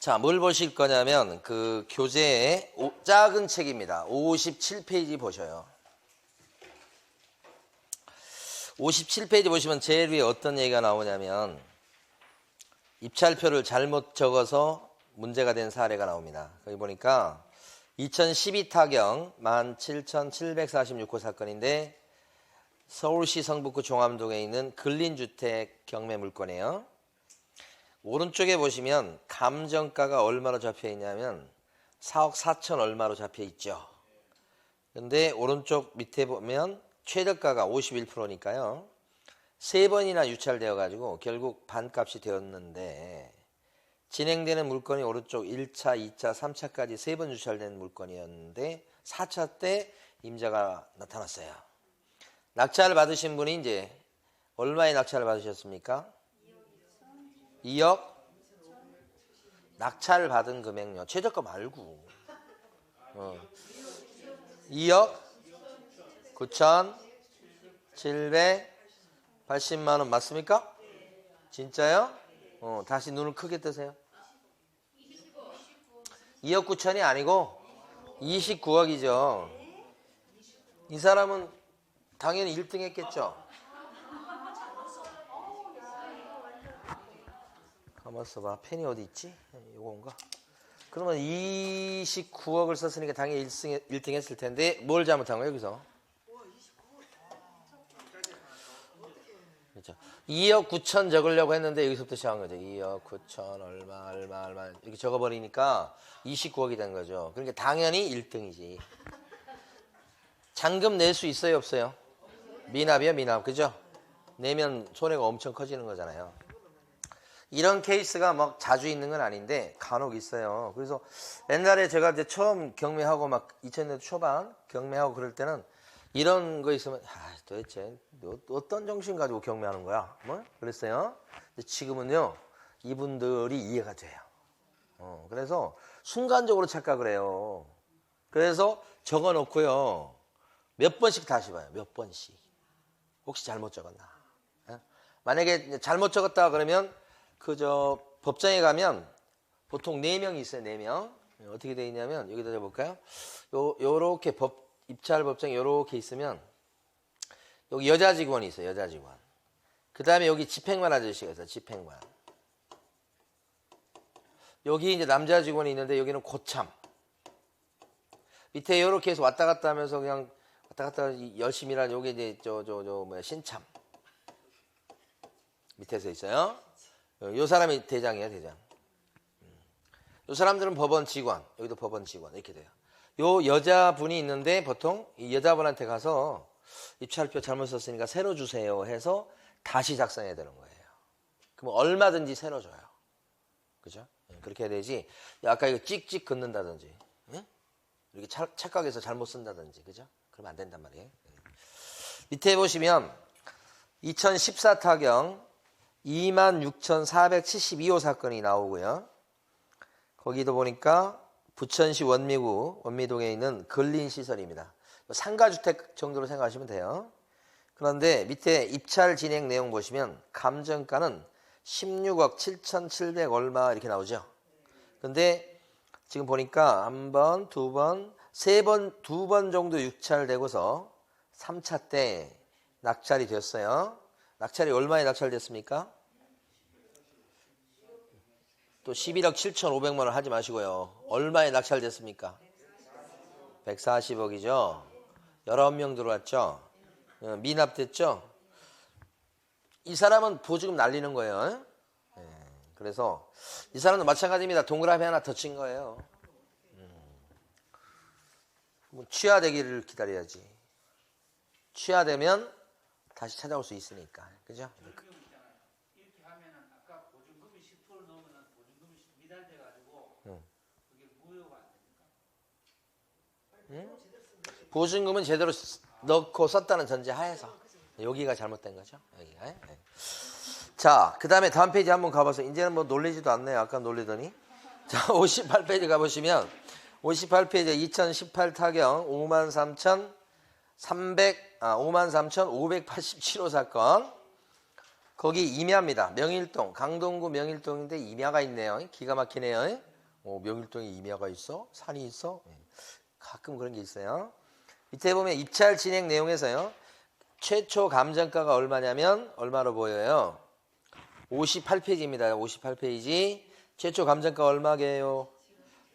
자, 뭘 보실 거냐면 그 교재의 작은 책입니다. 57페이지 보셔요. 57페이지 보시면 제일 위에 어떤 얘기가 나오냐면 입찰표를 잘못 적어서 문제가 된 사례가 나옵니다. 거기 보니까 2012 타경 17,746호 사건인데 서울시 성북구 종암동에 있는 근린주택 경매 물건이에요. 오른쪽에 보시면 감정가가 얼마로 잡혀 있냐면 4억 4천 얼마로 잡혀 있죠. 근데 오른쪽 밑에 보면 최저가가 51%니까요. 3번이나 유찰되어 가지고 결국 반값이 되었는데 진행되는 물건이 오른쪽 1차, 2차, 3차까지 3번 유찰된 물건이었는데 4차 때 임자가 나타났어요. 낙찰을 받으신 분이 이제 얼마의 낙찰을 받으셨습니까? 2억? 낙찰 받은 금액요. 최저가 말고. 2억 9,780만 원 맞습니까? 진짜요? 다시 눈을 크게 뜨세요. 2억 9천이 아니고 29억이죠. 이 사람은 당연히 1등 했겠죠. 가만 있어봐. 펜이 어디 있지? 요건가? 그러면 29억을 썼으니까 당연히 1등 했을 텐데 뭘 잘못한 거예요 여기서? 그렇죠. 2억 9천 적으려고 했는데 여기서부터 시작한 거죠. 2억 9천 얼마 이렇게 적어버리니까 29억이 된 거죠. 그러니까 당연히 1등이지. 잔금 낼 수 있어요 없어요? 미납이요 미납. 그죠? 내면 손해가 엄청 커지는 거잖아요. 이런 케이스가 막 자주 있는 건 아닌데 간혹 있어요. 그래서 옛날에 제가 이제 처음 경매하고 막 2000년대 초반 경매하고 그럴 때는 이런 거 있으면 도대체 어떤 정신 가지고 경매하는 거야? 뭐? 그랬어요. 근데 지금은요 이분들이 이해가 돼요. 그래서 순간적으로 착각을 해요. 그래서 적어놓고요 몇 번씩 다시 봐요. 몇 번씩. 혹시 잘못 적었나? 만약에 잘못 적었다 그러면 그저 법정에 가면 보통 4명이 있어요. 4명. 어떻게 돼 있냐면 여기다 적어볼까요? 요렇게 입찰 법정에 요렇게 있으면 여기 여자 직원이 있어요. 여자 직원. 그 다음에 여기 집행관 아저씨가 있어요. 집행관. 여기 이제 남자 직원이 있는데 여기는 고참. 밑에 요렇게 해서 왔다 갔다 하면서 그냥 왔다 갔다 열심히 일하는 여기 이제 신참. 밑에서 있어요. 요 사람이 대장이에요, 대장. 요 사람들은 법원 직원, 여기도 법원 직원 이렇게 돼요. 요 여자분이 있는데 보통 이 여자분한테 가서 입찰표 잘못 썼으니까 새로 주세요 해서 다시 작성해야 되는 거예요. 그럼 얼마든지 새로 줘요. 그죠? 그렇게 해야 되지. 아까 이거 찍찍 긋는다든지, 이렇게 착각해서 잘못 쓴다든지, 그죠? 그러면 안 된단 말이에요. 밑에 보시면 2014 타경 26,472호 사건이 나오고요. 거기도 보니까 부천시 원미동에 있는 근린시설입니다. 상가주택 정도로 생각하시면 돼요. 그런데 밑에 입찰 진행 내용 보시면 감정가는 16억 7,700 얼마 이렇게 나오죠. 근데 지금 보니까 한 번, 두 번, 세 번, 2번 정도 유찰되고서 3차 때 낙찰이 됐어요. 낙찰이 얼마에 낙찰됐습니까? 또 11억 7,500만 원 하지 마시고요. 얼마에 낙찰됐습니까? 140억이죠. 19명 들어왔죠. 미납됐죠. 이 사람은 보증금 날리는 거예요. 그래서 이 사람도 마찬가지입니다. 동그라미 하나 더 친 거예요. 취하되기를 기다려야지. 취하되면 다시 찾아올 수 있으니까. 그죠? 이렇게 하면은 아까 보증금이 10% 넘으면 보증금이 미달돼 가지고 그게 무효가 안 됩니까? 보증금은 제대로 넣고 썼다는 전제 하에서 여기가 잘못된 거죠. 여기가. 자, 그 다음에 다음 페이지 한번 가봐서 이제는 뭐 놀리지도 않네요. 아까 놀리더니. 자, 58페이지 가보시면 58페이지 2018 타경 53,587호 사건. 거기 임야입니다. 명일동, 강동구 명일동인데 임야가 있네요. 기가 막히네요. 명일동에 임야가 있어? 산이 있어? 가끔 그런 게 있어요. 밑에 보면 입찰 진행 내용에서요. 최초 감정가가 얼마냐면 얼마로 보여요? 58페이지입니다. 58페이지. 최초 감정가 얼마게요?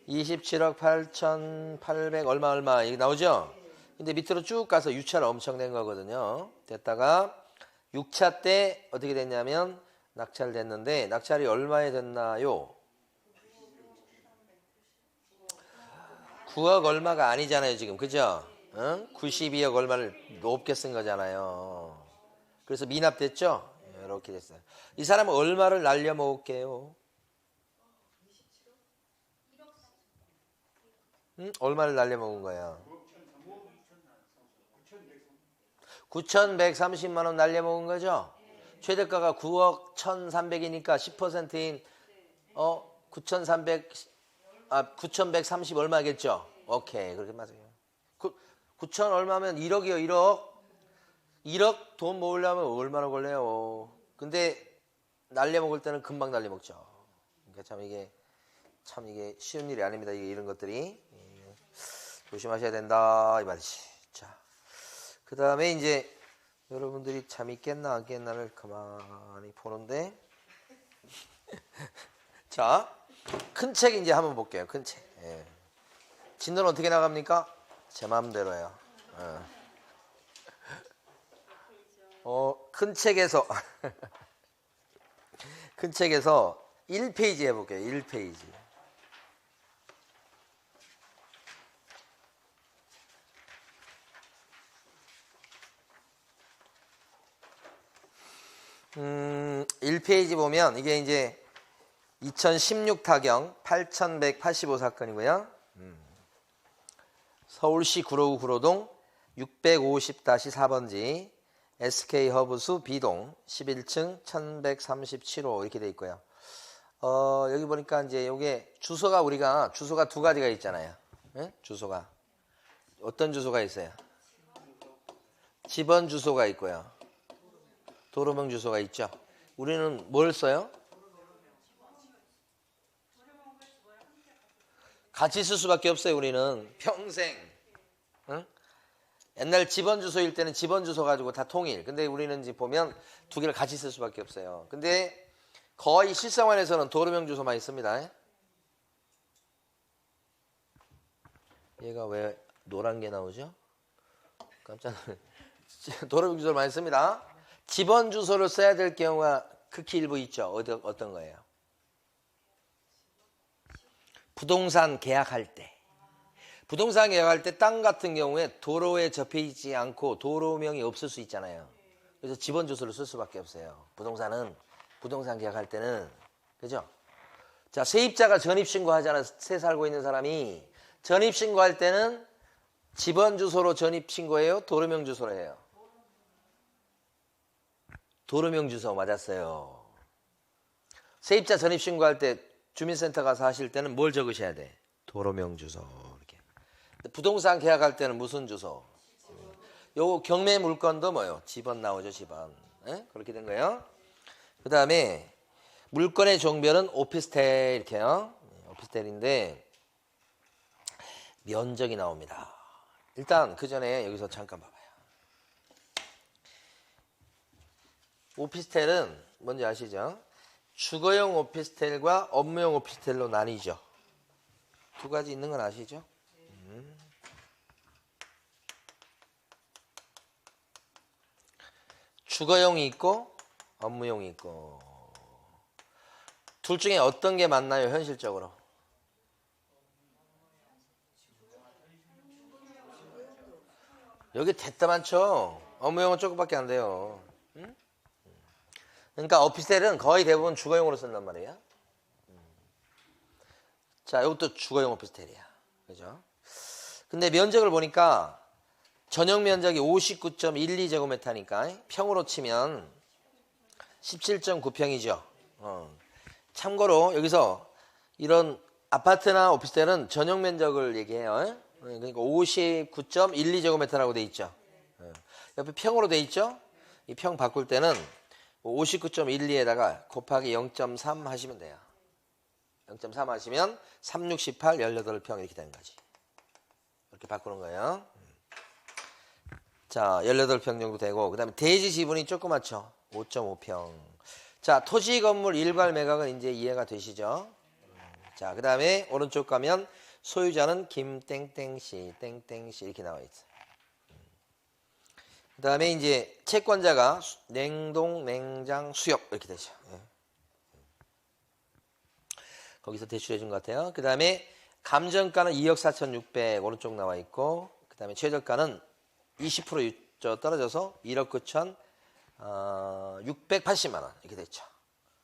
27억 8,800 얼마 이게 나오죠? 근데 밑으로 쭉 가서 유찰 엄청 낸 거거든요. 됐다가 6차 때 어떻게 됐냐면 낙찰됐는데 낙찰이 얼마에 됐나요? 9억 얼마가 아니잖아요 지금. 그죠? 응? 92억 얼마를 높게 쓴 거잖아요. 그래서 미납됐죠? 이렇게 됐어요. 이 사람은 얼마를 날려먹을게요? 응? 얼마를 날려먹은 거야? 9,130만 원 날려먹은 거죠? 최대가가 9억 1,300이니까 10%인 9,130 얼마겠죠? 오케이, 그렇게 맞아요. 9천 얼마면 1억이요, 1억. 1억 돈 모으려면 얼마나 걸려요? 근데 날려먹을 때는 금방 날려먹죠. 그러니까 참 이게 쉬운 일이 아닙니다. 이런 것들이 조심하셔야 된다 이 말이지. 자, 그 다음에 이제 여러분들이 잠이 깼나 안 깼나를 가만히 보는데 자, 큰 책 이제 한번 볼게요. 큰 책. 진도는 어떻게 나갑니까? 제 마음대로예요. 큰 책에서 큰 책에서 1페이지 해볼게요. 1페이지. 음, 1페이지 보면 이게 이제 2016 타경 8185 사건이고요. 서울시 구로구 구로동 650-4번지 SK 허브수 B동 11층 1137호 이렇게 돼 있고요. 여기 보니까 이제 요게 주소가 주소가 두 가지가 있잖아요. 네? 주소가 어떤 주소가 있어요? 집원 주소가 있고요. 도로명 주소가 있죠. 우리는 뭘 써요? 같이 쓸 수밖에 없어요. 우리는 평생. 응? 옛날 집원 주소일 때는 집원 주소 가지고 다 통일. 근데 우리는 이제 보면 두 개를 같이 쓸 수밖에 없어요. 근데 거의 실생활에서는 도로명 주소만 있습니다. 얘가 왜 노란 게 나오죠? 깜짝 놀랐어요. 도로명 주소를 많이 씁니다. 집원 주소를 써야 될 경우가 극히 일부 있죠. 어떤 거예요? 부동산 계약할 때. 부동산 계약할 때 땅 같은 경우에 도로에 접해 있지 않고 도로명이 없을 수 있잖아요. 그래서 집원 주소를 쓸 수밖에 없어요. 부동산 계약할 때는. 그죠? 자, 세입자가 전입신고 하잖아요. 새 살고 있는 사람이. 전입신고할 때는 집원 주소로 전입신고해요? 도로명 주소로 해요? 도로명 주소 맞았어요. 세입자 전입신고할 때 주민센터 가서 하실 때는 뭘 적으셔야 돼? 도로명 주소. 이렇게. 부동산 계약할 때는 무슨 주소? 요거 경매 물건도 뭐요? 집원 나오죠, 집원. 에? 그렇게 된 거예요. 그 다음에 물건의 종별은 오피스텔 이렇게요. 오피스텔인데 면적이 나옵니다. 일단 그 전에 여기서 잠깐 봐봐요. 오피스텔은 뭔지 아시죠? 주거용 오피스텔과 업무용 오피스텔로 나뉘죠. 두 가지 있는 건 아시죠? 주거용이 있고 업무용이 있고 둘 중에 어떤 게 맞나요? 현실적으로? 여기 됐다 많죠? 업무용은 조금밖에 안 돼요. 응? 그러니까 오피스텔은 거의 대부분 주거용으로 쓴단 말이에요. 자, 이것도 주거용 오피스텔이야. 그죠? 근데 면적을 보니까 전용 면적이 59.12제곱미터니까 평으로 치면 17.9평이죠. 참고로 여기서 이런 아파트나 오피스텔은 전용 면적을 얘기해요. 그러니까 59.12제곱미터라고 돼 있죠. 옆에 평으로 돼 있죠. 이 평 바꿀 때는 59.12에다가 곱하기 0.3 하시면 돼요. 0.3 하시면 3, 6, 18, 18평 이렇게 되는 거지. 이렇게 바꾸는 거예요. 자, 18평 정도 되고, 그 다음에 대지 지분이 조그맣죠. 5.5평. 자, 토지 건물 일괄 매각은 이제 이해가 되시죠? 자, 그 다음에 오른쪽 가면 소유자는 김땡땡씨, 땡땡씨 이렇게 나와 있어요. 그 다음에 이제 채권자가 냉동, 냉장, 수역 이렇게 되죠. 예. 거기서 대출해 준 것 같아요. 그 다음에 감정가는 2억 4,600 오른쪽 나와 있고, 그 다음에 최저가는 20% 떨어져서 1억 9천 680만 원 이렇게 됐죠.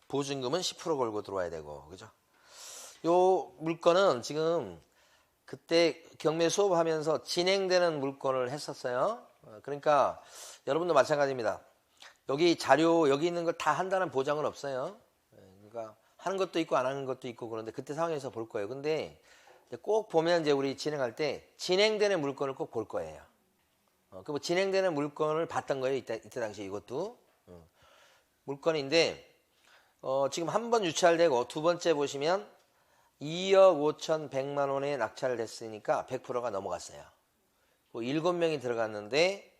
보증금은 10% 걸고 들어와야 되고, 그죠? 요 물건은 지금 그때 경매 수업하면서 진행되는 물건을 했었어요. 그러니까 여러분도 마찬가지입니다. 여기 자료 여기 있는 걸 다 한다는 보장은 없어요. 그러니까 하는 것도 있고 안 하는 것도 있고 그런데 그때 상황에서 볼 거예요. 근데 꼭 보면 이제 우리 진행할 때 진행되는 물건을 꼭 볼 거예요. 그 뭐 진행되는 물건을 봤던 거예요. 이때 당시에 이것도 물건인데 지금 한 번 유찰되고 두 번째 보시면 2억 5천 100만 원에 낙찰됐으니까 100%가 넘어갔어요. 7명이 들어갔는데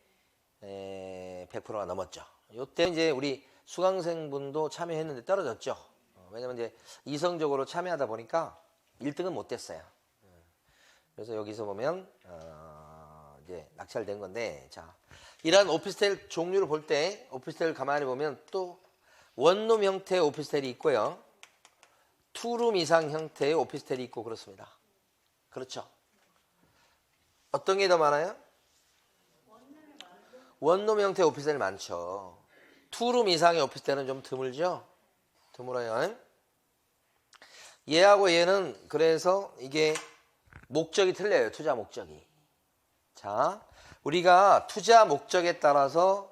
100%가 넘었죠. 이때 이제 우리 수강생분도 참여했는데 떨어졌죠. 왜냐면 이제 이성적으로 참여하다 보니까 1등은 못 됐어요. 그래서 여기서 보면 이제 낙찰된 건데, 자, 이러한 오피스텔 종류를 볼 때 오피스텔 가만히 보면 또 원룸 형태의 오피스텔이 있고요. 투룸 이상 형태의 오피스텔이 있고 그렇습니다. 그렇죠? 어떤 게 더 많아요? 원룸 형태의 오피스텔이 많죠. 투룸 이상의 오피스텔은 좀 드물죠? 드물어요. 얘하고 얘는 그래서 이게 목적이 틀려요. 투자 목적이. 자, 우리가 투자 목적에 따라서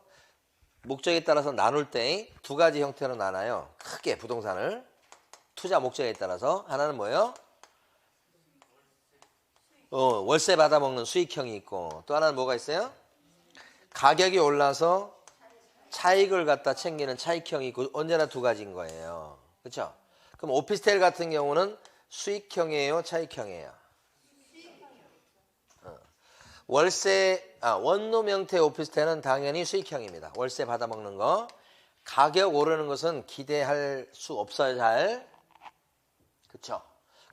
나눌 때 두 가지 형태로 나눠요. 크게 부동산을. 투자 목적에 따라서 하나는 뭐예요? 월세 받아먹는 수익형이 있고, 또 하나는 뭐가 있어요? 가격이 올라서 차익을 갖다 챙기는 차익형이 있고, 언제나 두 가지인 거예요. 그렇죠? 그럼 오피스텔 같은 경우는 수익형이에요, 차익형이에요? 원룸 형태 오피스텔은 당연히 수익형입니다. 월세 받아먹는 거. 가격 오르는 것은 기대할 수 없어요, 잘. 그쵸?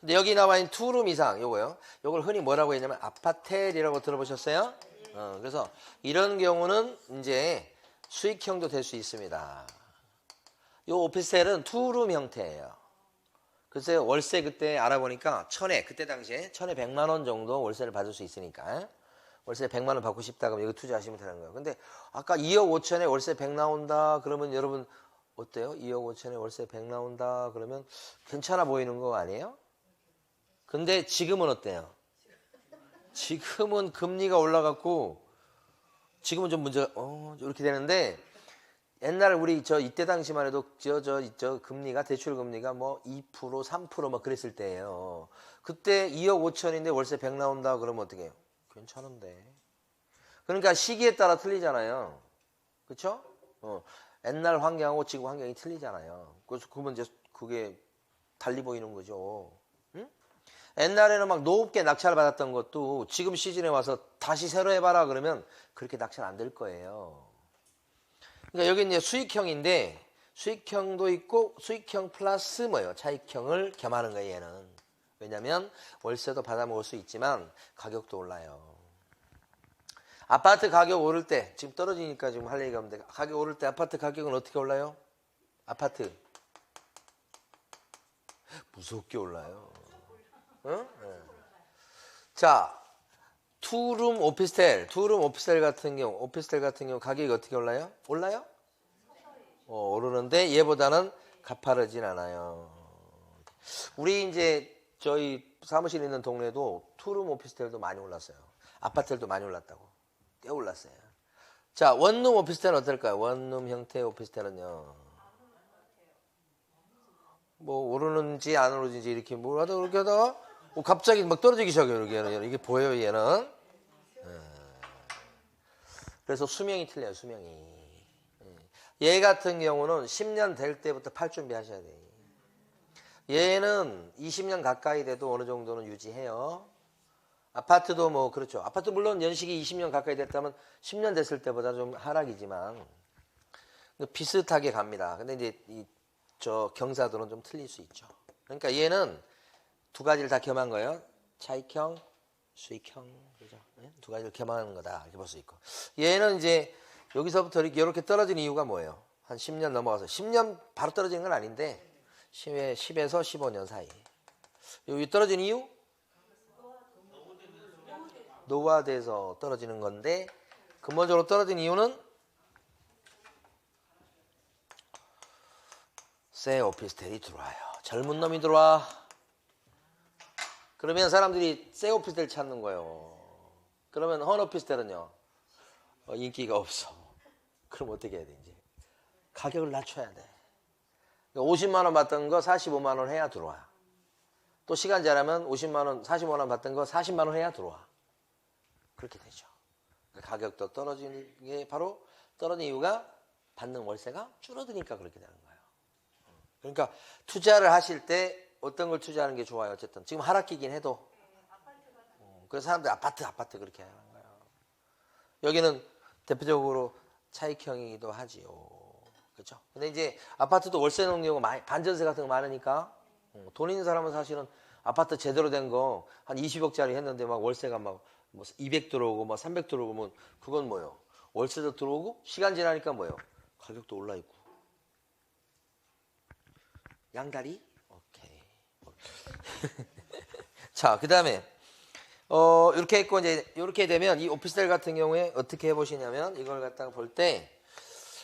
근데 여기 나와 있는 투룸 이상, 요거요. 요걸 흔히 뭐라고 했냐면 아파텔이라고 들어보셨어요? 그래서 이런 경우는 이제 수익형도 될 수 있습니다. 요 오피스텔은 투룸 형태예요. 글쎄요, 월세 그때 알아보니까 그때 당시에 1,100만 원 정도 월세를 받을 수 있으니까. 월세 100만 원 받고 싶다 그러면 여기 투자하시면 되는 거예요. 근데 아까 2억 5천에 월세 100 나온다 그러면 여러분 어때요? 2억 5천에 월세 100 나온다 그러면 괜찮아 보이는 거 아니에요? 근데 지금은 어때요? 지금은 금리가 올라갔고 지금은 좀 문제가 이렇게 되는데 옛날 우리 이때 당시만 해도 저 금리가 대출 금리가 뭐 2% 3% 막 그랬을 때예요. 그때 2억 5천인데 월세 100 나온다 그러면 어떻게 해요? 괜찮은데. 그러니까 시기에 따라 틀리잖아요. 그렇죠? 옛날 환경하고 지금 환경이 틀리잖아요. 그래서 그러면 이제 그게 달리 보이는 거죠. 응? 옛날에는 막 높게 낙찰을 받았던 것도 지금 시즌에 와서 다시 새로 해봐라 그러면 그렇게 낙찰 안 될 거예요. 그러니까 여기 이제 수익형인데 수익형도 있고 수익형 플러스 뭐예요? 차익형을 겸하는 거예요, 얘는. 왜냐면 월세도 받아먹을 수 있지만 가격도 올라요. 아파트 가격 오를 때 지금 떨어지니까 지금 할 얘기가 없는데 가격 오를 때 아파트 가격은 어떻게 올라요? 아파트 무섭게 올라요. 응? 네. 자, 투룸 오피스텔 같은 경우 가격이 어떻게 올라요? 올라요? 오르는데 얘보다는 가파르진 않아요. 우리 이제 저희 사무실 있는 동네도 투룸 오피스텔도 많이 올랐어요. 아파트들도 많이 올랐다고. 꽤 올랐어요. 자, 원룸 오피스텔은 어떨까요? 원룸 형태의 오피스텔은요. 뭐 오르는지 안 오르는지 이렇게 뭐라도 그렇게 하다가 갑자기 막 떨어지기 시작해요. 이게 보여요, 얘는. 그래서 수명이 틀려요, 수명이. 얘 같은 경우는 10년 될 때부터 팔 준비하셔야 돼요. 얘는 20년 가까이 돼도 어느 정도는 유지해요. 아파트도 뭐 그렇죠. 아파트 물론 연식이 20년 가까이 됐다면 10년 됐을 때보다 좀 하락이지만 비슷하게 갑니다. 근데 이제 저 경사도는 좀 틀릴 수 있죠. 그러니까 얘는 두 가지를 다 겸한 거예요. 차익형, 수익형, 그죠? 두 가지를 겸하는 거다 이렇게 볼 수 있고. 얘는 이제 여기서부터 이렇게 떨어진 이유가 뭐예요? 한 10년 넘어가서 10년 바로 떨어지는 건 아닌데 10에서 15년 사이. 여기 떨어진 이유? 노후화돼서 떨어지는 건데 근본적으로 떨어진 이유는 새 오피스텔이 들어와요. 젊은 놈이 들어와. 그러면 사람들이 새 오피스텔 찾는 거예요. 그러면 헌 오피스텔은요 인기가 없어. 그럼 어떻게 해야 돼? 이제 가격을 낮춰야 돼. 50만 원 받던 거 45만 원 해야 들어와. 또 시간 지나면 50만 원, 45만 원 받던 거 40만 원 해야 들어와. 그렇게 되죠. 가격도 떨어지는 게 바로 떨어진 이유가 받는 월세가 줄어드니까 그렇게 되는 거예요. 그러니까 투자를 하실 때 어떤 걸 투자하는 게 좋아요? 어쨌든 지금 하락기긴 해도 그래서 사람들이 아파트 그렇게 하는 거예요. 여기는 대표적으로 차익형이기도 하지요. 그렇죠? 근데 이제 아파트도 월세 넣는 경우가 많이 반전세 같은 거 많으니까 돈 있는 사람은 사실은 아파트 제대로 된 거 한 20억짜리 했는데 막 월세가 막 뭐 200 들어오고 뭐 300 들어오고 뭐 그건 뭐예요? 월세도 들어오고 시간 지나니까 뭐예요? 가격도 올라 있고. 양다리? 오케이. 자, 그다음에 이렇게 했고 이제 이렇게 되면 이 오피스텔 같은 경우에 어떻게 해 보시냐면 이걸 갖다가 볼 때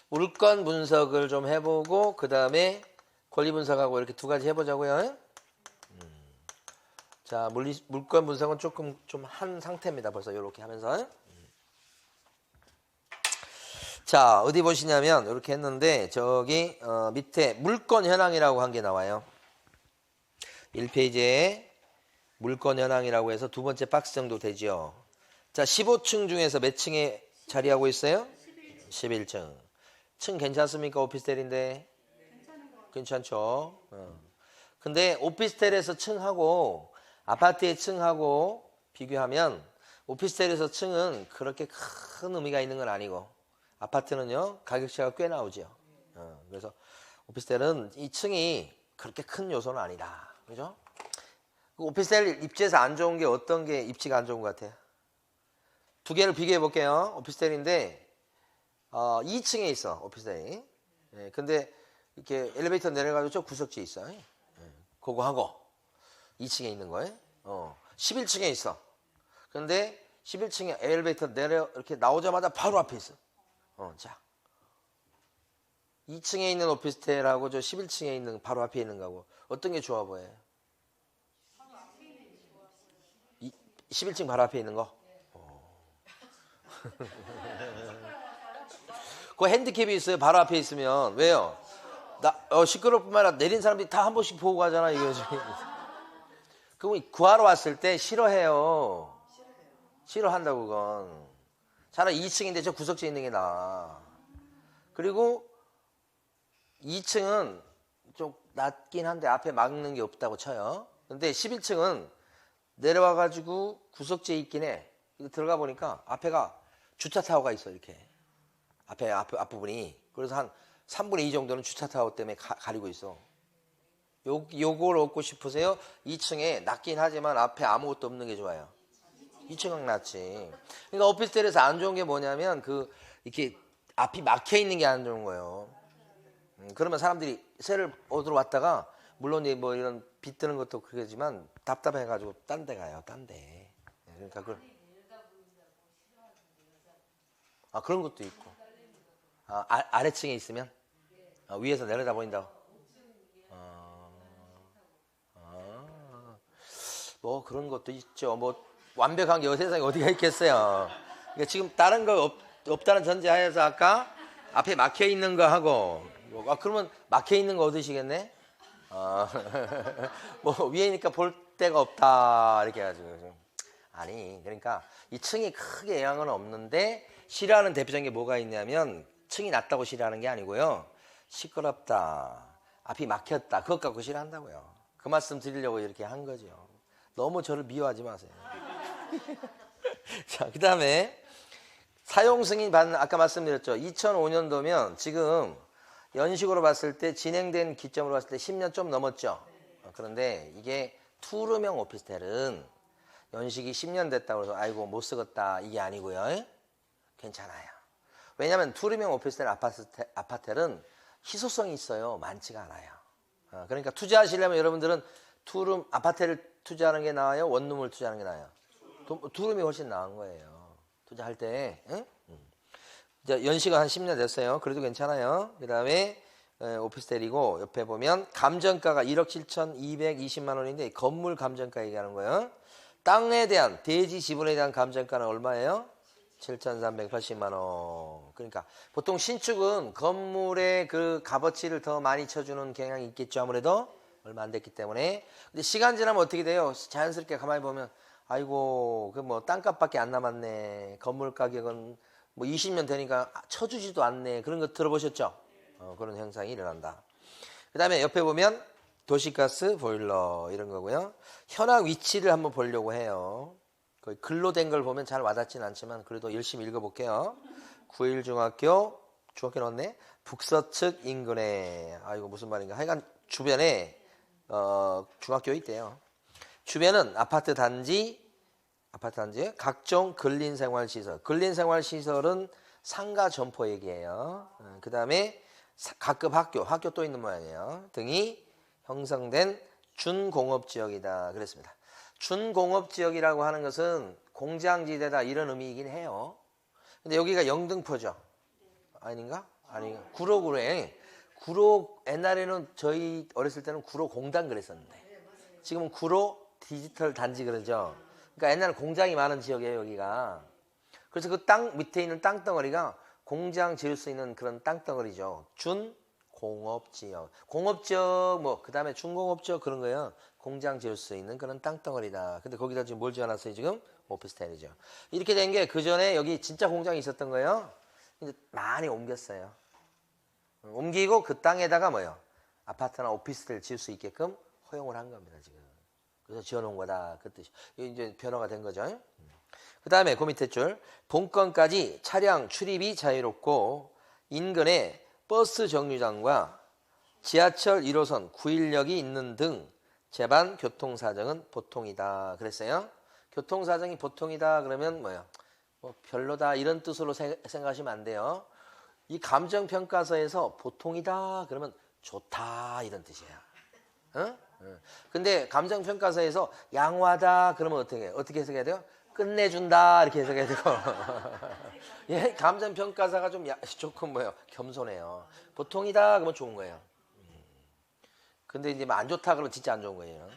물건 분석을 좀 해보고 그다음에 권리 분석하고 이렇게 두 가지 해보자고요. 자, 물건 분석은 조금 좀 한 상태입니다. 벌써 이렇게 하면서. 자, 어디 보시냐면 이렇게 했는데 저기 밑에 물건 현황이라고 한 게 나와요. 1페이지에 물건 현황이라고 해서 두 번째 박스 정도 되죠. 자, 15층 중에서 몇 층에 자리하고 있어요? 11층. 층 괜찮습니까? 오피스텔인데? 괜찮죠. 근데 오피스텔에서 층하고 아파트의 층하고 비교하면 오피스텔에서 층은 그렇게 큰 의미가 있는 건 아니고 아파트는요 가격 차가 꽤 나오죠. 그래서 오피스텔은 이 층이 그렇게 큰 요소는 아니다. 그죠? 오피스텔 입지에서 안 좋은 게 어떤 게 입지가 안 좋은 것 같아요? 두 개를 비교해 볼게요. 오피스텔인데 2층에 있어 오피스텔이. 근데 이렇게 엘리베이터 내려가지고 저 구석지에 있어. 그거 하고 2층에 있는 거예요. 11층에 있어. 근데 11층에 엘리베이터 내려 이렇게 나오자마자 바로 앞에 있어. 자, 2층에 있는 오피스텔하고 저 11층에 있는 바로 앞에 있는 거하고 어떤 게 좋아 보여요? 11층 바로 앞에 있는 거? 그 핸디캡이 있어요. 바로 앞에 있으면. 왜요? 시끄러울 뿐만 아니라 내린 사람들이 다 한 번씩 보고 가잖아. 이거 지금. 그럼 구하러 왔을 때 싫어해요. 싫어한다고 그건. 차라리 2층인데 저 구석지에 있는 게 나아. 그리고 2층은 좀 낮긴 한데 앞에 막는 게 없다고 쳐요. 근데 11층은 내려와가지고 구석지에 있긴 해. 들어가 보니까 앞에가 주차 타워가 있어 이렇게. 앞부분이. 그래서 한 3분의 2 정도는 주차 타워 때문에 가리고 있어. 요걸 얻고 싶으세요? 2층에 낮긴 하지만 앞에 아무것도 없는 게 좋아요. 2층은 낫지. 그러니까 오피스텔에서 안 좋은 게 뭐냐면 이렇게 앞이 막혀 있는 게 안 좋은 거예요. 그러면 사람들이 새를 얻으러 왔다가 물론 뭐 이런 비 뜨는 것도 그러지만 답답해가지고 딴 데 가요. 딴 데. 그러니까 그런 것도 있고. 아래층에 있으면 위에서 내려다 보인다고. 뭐 그런 것도 있죠. 뭐 완벽한 게 세상에 어디가 있겠어요. 그러니까 지금 다른 거 없다는 전제하에서 아까 앞에 막혀 있는 거 하고 그러면 막혀 있는 거 얻으시겠네? 뭐 위에니까 볼 데가 없다 이렇게 해가지고 아니 그러니까 이 층이 크게 영향은 없는데 싫어하는 대표적인 게 뭐가 있냐면 층이 낮다고 싫어하는 게 아니고요. 시끄럽다, 앞이 막혔다 그것 갖고 싫어한다고요. 그 말씀 드리려고 이렇게 한 거죠. 너무 저를 미워하지 마세요. 자, 그 다음에 사용 승인 받는, 아까 말씀드렸죠. 2005년도면 지금 연식으로 봤을 때 진행된 기점으로 봤을 때 10년 좀 넘었죠. 그런데 이게 투룸형 오피스텔은 연식이 10년 됐다고 해서 아이고 못 쓰겠다 이게 아니고요. 괜찮아요. 왜냐하면 투룸형 오피스텔 아파트는 희소성이 있어요. 많지가 않아요. 그러니까 투자하시려면 여러분들은 투룸 아파트를 투자하는 게 나아요? 원룸을 투자하는 게 나아요? 투룸이 훨씬 나은 거예요. 투자할 때. 응? 이제 연식은 한 10년 됐어요. 그래도 괜찮아요. 그 다음에 오피스텔이고 옆에 보면 감정가가 1억 7,220만 원인데 건물 감정가 얘기하는 거예요. 땅에 대한 대지 지분에 대한 감정가는 얼마예요? 7,380만 원. 그러니까 보통 신축은 건물의 그 값어치를 더 많이 쳐주는 경향이 있겠죠. 아무래도 얼마 안 됐기 때문에. 근데 시간 지나면 어떻게 돼요? 자연스럽게 가만히 보면 아이고 그 뭐 땅값밖에 안 남았네. 건물 가격은 뭐 20년 되니까 쳐주지도 않네. 그런 거 들어보셨죠? 그런 현상이 일어난다. 그 다음에 옆에 보면 도시가스 보일러 이런 거고요. 현황 위치를 한번 보려고 해요. 거의 글로 된 걸 보면 잘 와닿지는 않지만 그래도 열심히 읽어볼게요. 9일 중학교 넣었네. 북서측 인근에 아이고 무슨 말인가. 하여간 주변에 중학교 있대요. 주변은 아파트 단지에 각종 근린생활시설. 근린생활시설은 상가 점포 얘기예요. 그 다음에 각급 학교 또 있는 모양이에요. 등이 형성된 준공업지역이다. 그랬습니다. 준공업지역이라고 하는 것은 공장지대다 이런 의미이긴 해요. 근데 여기가 영등포죠. 아닌가? 아닌가? 구로구래. 구로 옛날에는 저희 어렸을 때는 구로 공단 그랬었는데 지금은 구로 디지털 단지 그러죠. 그러니까 옛날에 공장이 많은 지역이에요 여기가. 그래서 그 땅 밑에 있는 땅덩어리가 공장 지을 수 있는 그런 땅덩어리죠. 준공업지역. 공업지역 뭐 그 다음에 중공업지역 그런 거예요. 공장 지을 수 있는 그런 땅덩어리다. 근데 거기다 지금 뭘 지어놨어요 지금? 오피스텔이죠. 이렇게 된 게 그 전에 여기 진짜 공장이 있었던 거예요. 이제 많이 옮겼어요. 옮기고 그 땅에다가 뭐요? 아파트나 오피스텔 지을 수 있게끔 허용을 한 겁니다 지금. 그래서 지어놓은 거다 그 뜻이. 이제 변화가 된 거죠. 그 다음에 그 밑에 줄 본건까지 차량 출입이 자유롭고 인근에 버스 정류장과 지하철 1호선 9일역이 있는 등 제반 교통사정은 보통이다 그랬어요. 교통사정이 보통이다 그러면 뭐예요? 뭐 별로다 이런 뜻으로 생각하시면 안 돼요. 이 감정평가서에서 보통이다 그러면 좋다 이런 뜻이에요. 응? 근데 감정평가서에서 양호하다 그러면 어떻게 해석해야 돼요? 끝내준다 이렇게 해석해야 되고 예, 감정평가사가 조금 뭐예요? 겸손해요. 보통이다 그러면 좋은 거예요. 근데 이제 안 좋다 그러면 진짜 안 좋은 거예요.